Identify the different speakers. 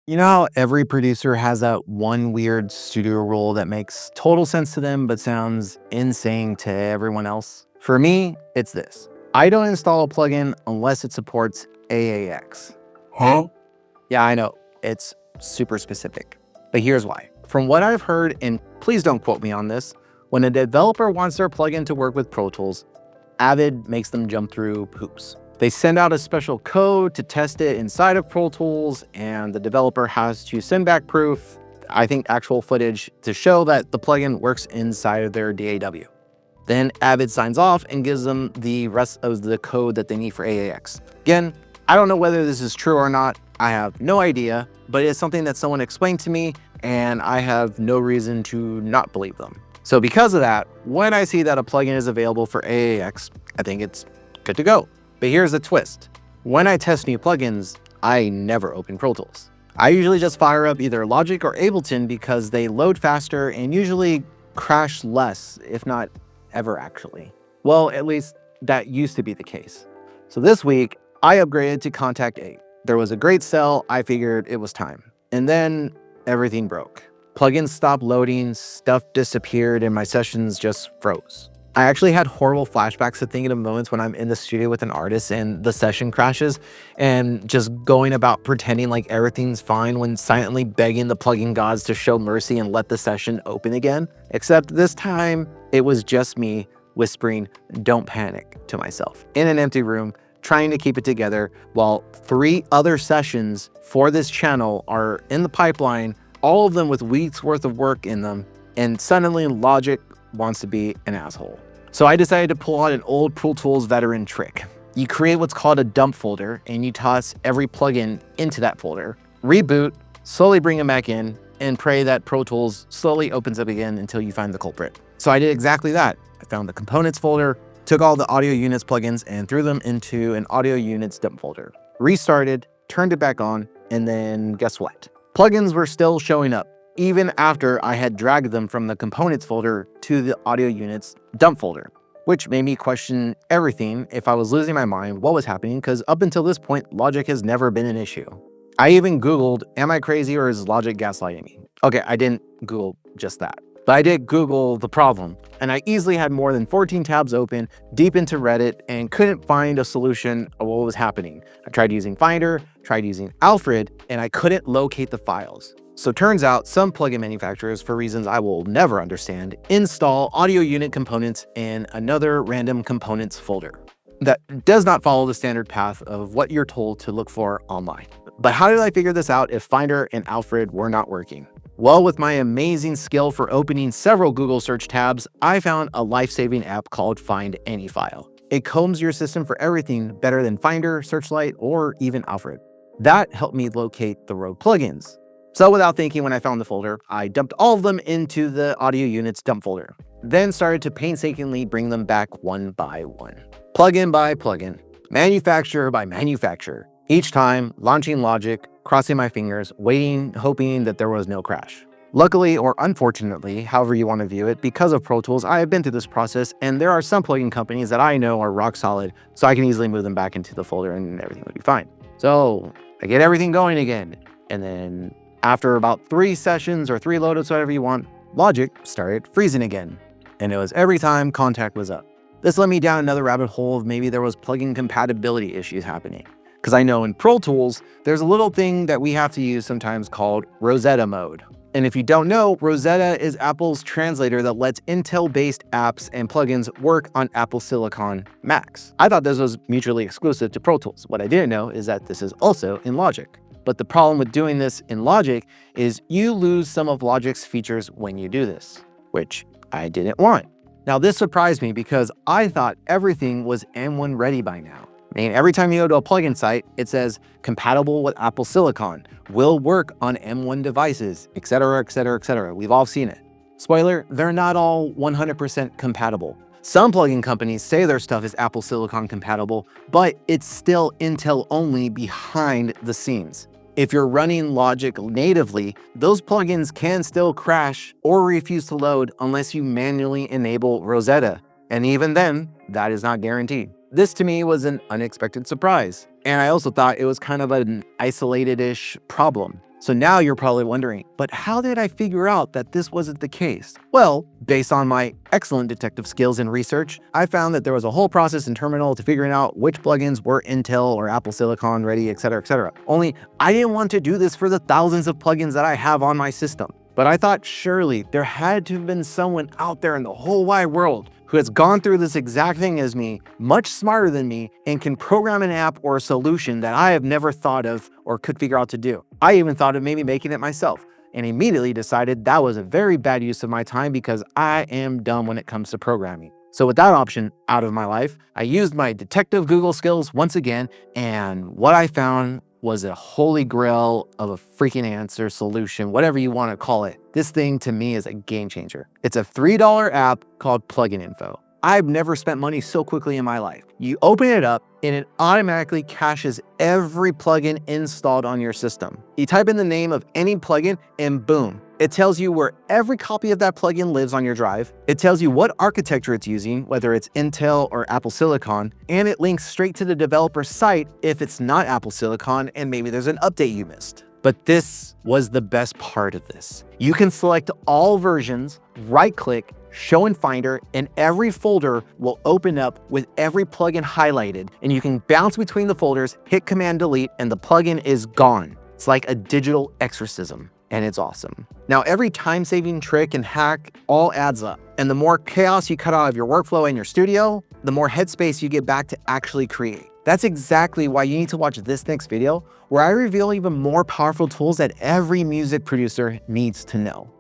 Speaker 1: You know how every producer has that one weird studio rule that makes total sense to them but sounds insane to everyone else? For me, it's this. I don't install a plugin unless it supports AAX.
Speaker 2: Huh?
Speaker 1: Yeah, I know, it's super specific. But here's why. From what I've heard, and please don't quote me on this, when a developer wants their plugin to work with Pro Tools, Avid makes them jump through hoops. They send out a special code to test it inside of Pro Tools, and the developer has to send back proof, I think actual footage, to show that the plugin works inside of their DAW. Then Avid signs off and gives them the rest of the code that they need for AAX. Again, I don't know whether this is true or not. I have no idea, but it's something that someone explained to me, and I have no reason to not believe them. So because of that, when I see that a plugin is available for AAX, I think it's good to go. But here's the twist. When I test new plugins, I never open Pro Tools. I usually just fire up either Logic or Ableton because they load faster and usually crash less, if not ever actually. Well, at least that used to be the case. So this week, I upgraded to Kontakt 8. There was a great sale, I figured it was time. And then everything broke. Plugins stopped loading, stuff disappeared, and my sessions just froze. I actually had horrible flashbacks to thinking of moments when I'm in the studio with an artist and the session crashes and just going about pretending like everything's fine when silently begging the plugin gods to show mercy and let the session open again. Except this time, it was just me whispering, "Don't panic," to myself in an empty room, trying to keep it together while 3 other sessions for this channel are in the pipeline, all of them with weeks worth of work in them, and suddenly Logic wants to be an asshole. So I decided to pull out an old Pro Tools veteran trick. You create what's called a dump folder and you toss every plugin into that folder, reboot, slowly bring them back in, and pray that Pro Tools slowly opens up again until you find the culprit. So I did exactly that. I found the components folder, took all the audio units plugins and threw them into an audio units dump folder, restarted, turned it back on, and then guess what? Plugins were still showing up, even after I had dragged them from the components folder to the audio units dump folder, which made me question everything if I was losing my mind, what was happening, because up until this point, Logic has never been an issue. I even Googled, am I crazy or is Logic gaslighting me? Okay, I didn't Google just that. But I did Google the problem, and I easily had more than 14 tabs open, deep into Reddit, and couldn't find a solution of what was happening. I tried using Finder, tried using Alfred, and I couldn't locate the files. So turns out some plugin manufacturers, for reasons I will never understand, install audio unit components in another random components folder that does not follow the standard path of what you're told to look for online. But how did I figure this out if Finder and Alfred were not working? Well, with my amazing skill for opening several Google search tabs, I found a life-saving app called Find Any File. It combs your system for everything better than Finder, Searchlight, or even Alfred. That helped me locate the rogue plugins. So without thinking, when I found the folder, I dumped all of them into the audio units dump folder, then started to painstakingly bring them back one by one. Plugin by plugin, manufacturer by manufacturer, each time launching Logic, crossing my fingers, waiting, hoping that there was no crash. Luckily, or unfortunately, however you want to view it, because of Pro Tools, I have been through this process, and there are some plugin companies that I know are rock solid, so I can easily move them back into the folder and everything would be fine. So I get everything going again, and then after about 3 sessions or 3 loadups, whatever you want, Logic started freezing again, and it was every time Kontakt was up. This led me down another rabbit hole of maybe there was plugin compatibility issues happening. Because I know in Pro Tools, there's a little thing that we have to use sometimes called Rosetta mode. And if you don't know, Rosetta is Apple's translator that lets Intel-based apps and plugins work on Apple Silicon Macs. I thought this was mutually exclusive to Pro Tools. What I didn't know is that this is also in Logic. But the problem with doing this in Logic is you lose some of Logic's features when you do this, which I didn't want. Now this surprised me because I thought everything was M1 ready by now. I mean, every time you go to a plugin site, it says compatible with Apple Silicon, will work on M1 devices, etc., etc., etc. We've all seen it. Spoiler, they're not all 100% compatible. Some plugin companies say their stuff is Apple Silicon compatible, but it's still Intel only behind the scenes. If you're running Logic natively, those plugins can still crash or refuse to load unless you manually enable Rosetta. And even then, that is not guaranteed. This to me was an unexpected surprise. And I also thought it was kind of an isolated-ish problem. So now you're probably wondering, but how did I figure out that this wasn't the case? Well, based on my excellent detective skills and research, I found that there was a whole process internal to figuring out which plugins were Intel or Apple Silicon ready, etc., etc. Only I didn't want to do this for the thousands of plugins that I have on my system. But I thought surely there had to have been someone out there in the whole wide world who has gone through this exact thing as me, much smarter than me, and can program an app or a solution that I have never thought of or could figure out to do. I even thought of maybe making it myself, and immediately decided that was a very bad use of my time because I am dumb when it comes to programming. So with that option out of my life, I used my detective Google skills once again, and what I found was a holy grail of a freaking answer, solution, whatever you want to call it. This thing to me is a game changer. It's a $3 app called Plugin Info. I've never spent money so quickly in my life. You open it up and it automatically caches every plugin installed on your system. You type in the name of any plugin and boom, it tells you where every copy of that plugin lives on your drive. It tells you what architecture it's using, whether it's Intel or Apple Silicon, and it links straight to the developer's site if it's not Apple Silicon and maybe there's an update you missed. But this was the best part of this. You can select all versions, right-click, show in Finder, and every folder will open up with every plugin highlighted, and you can bounce between the folders, hit Command Delete, and the plugin is gone. It's like a digital exorcism, and it's awesome. Now, every time-saving trick and hack all adds up, and the more chaos you cut out of your workflow and your studio, the more headspace you get back to actually create. That's exactly why you need to watch this next video, where I reveal even more powerful tools that every music producer needs to know.